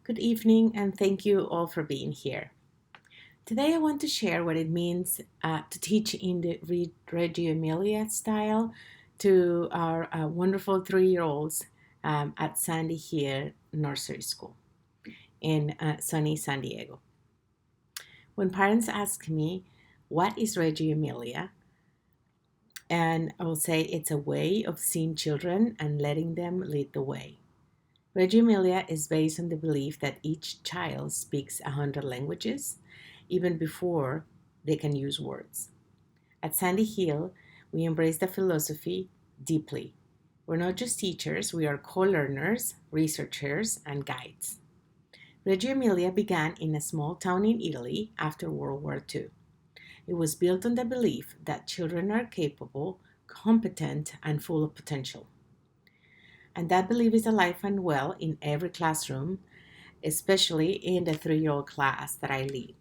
Good evening, and thank you all for being here. Today, I want to share what it means to teach in the Reggio Emilia style to our wonderful 3-year-olds at Sandy Hill Nursery School in sunny San Diego. When parents ask me, what is Reggio Emilia? And I will say it's a way of seeing children and letting them lead the way. Reggio Emilia is based on the belief that each child speaks 100 languages even before they can use words. At Sandy Hill, we embrace the philosophy deeply. We're not just teachers, we are co-learners, researchers, and guides. Reggio Emilia began in a small town in Italy after World War II. It was built on the belief that children are capable, competent, and full of potential. And that belief is alive and well in every classroom, especially in the 3-year-old class that I lead.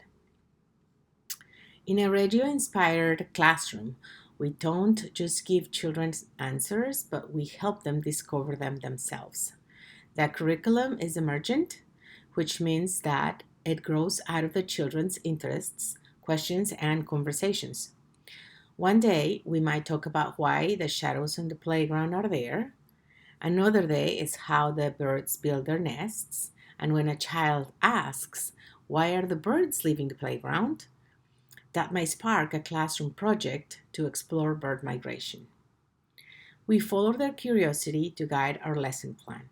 In a radio-inspired classroom, we don't just give children answers, but we help them discover them themselves. The curriculum is emergent, which means that it grows out of the children's interests, questions, and conversations. One day, we might talk about why the shadows on the playground are there. Another day is how the birds build their nests. And when a child asks, why are the birds leaving the playground? That may spark a classroom project to explore bird migration. We follow their curiosity to guide our lesson plan.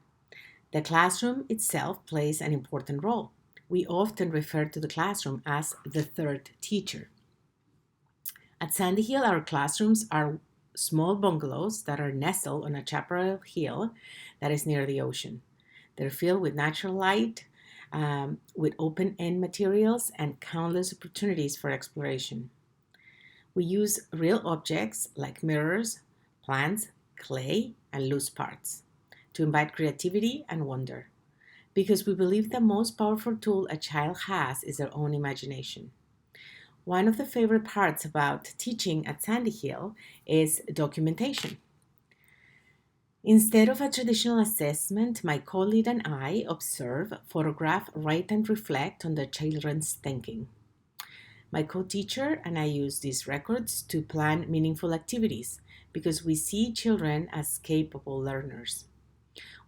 The classroom itself plays an important role. We often refer to the classroom as the third teacher. At Sandy Hill, our classrooms are small bungalows that are nestled on a chaparral hill that is near the ocean. They're filled with natural light, with open-end materials and countless opportunities for exploration. We use real objects like mirrors, plants, clay, and loose parts to invite creativity and wonder, because we believe the most powerful tool a child has is their own imagination. One of the favorite parts about teaching at Sandy Hill is documentation. Instead of a traditional assessment, my colleague and I observe, photograph, write, and reflect on the children's thinking. My co-teacher and I use these records to plan meaningful activities because we see children as capable learners.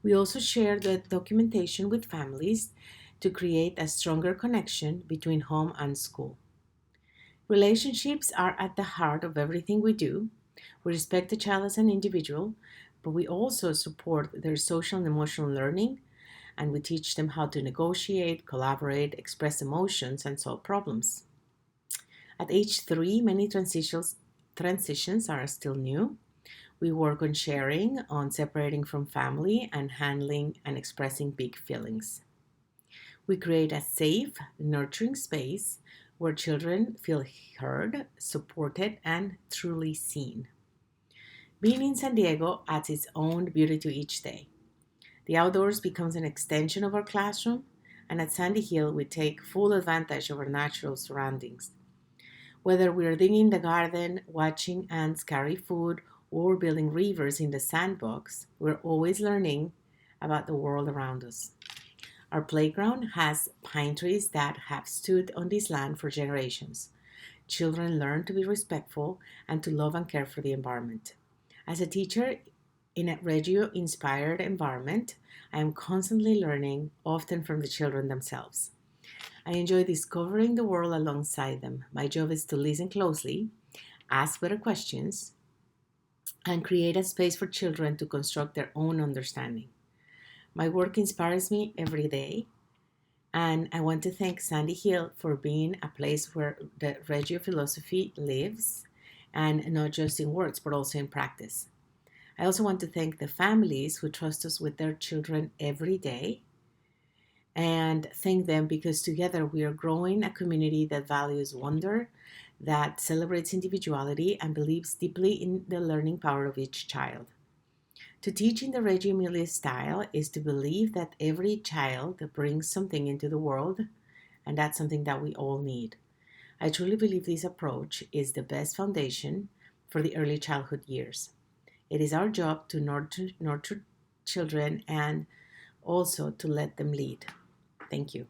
We also share the documentation with families to create a stronger connection between home and school. Relationships are at the heart of everything we do. We respect the child as an individual, but we also support their social and emotional learning, and we teach them how to negotiate, collaborate, express emotions, and solve problems. At age 3, many transitions are still new. We work on sharing, on separating from family, and handling and expressing big feelings. We create a safe, nurturing space where children feel heard, supported, and truly seen. Being in San Diego adds its own beauty to each day. The outdoors becomes an extension of our classroom, and at Sandy Hill, we take full advantage of our natural surroundings. Whether we're digging the garden, watching ants carry food, or building rivers in the sandbox, we're always learning about the world around us. Our playground has pine trees that have stood on this land for generations. Children learn to be respectful and to love and care for the environment. As a teacher in a Reggio-inspired environment, I am constantly learning, often from the children themselves. I enjoy discovering the world alongside them. My job is to listen closely, ask better questions, and create a space for children to construct their own understanding. My work inspires me every day, and I want to thank Sandy Hill for being a place where the Reggio philosophy lives, and not just in words, but also in practice. I also want to thank the families who trust us with their children every day, and thank them because together we are growing a community that values wonder, that celebrates individuality, and believes deeply in the learning power of each child. To teach in the Reggio Emilia style is to believe that every child brings something into the world, and that's something that we all need. I truly believe this approach is the best foundation for the early childhood years. It is our job to nurture children and also to let them lead. Thank you.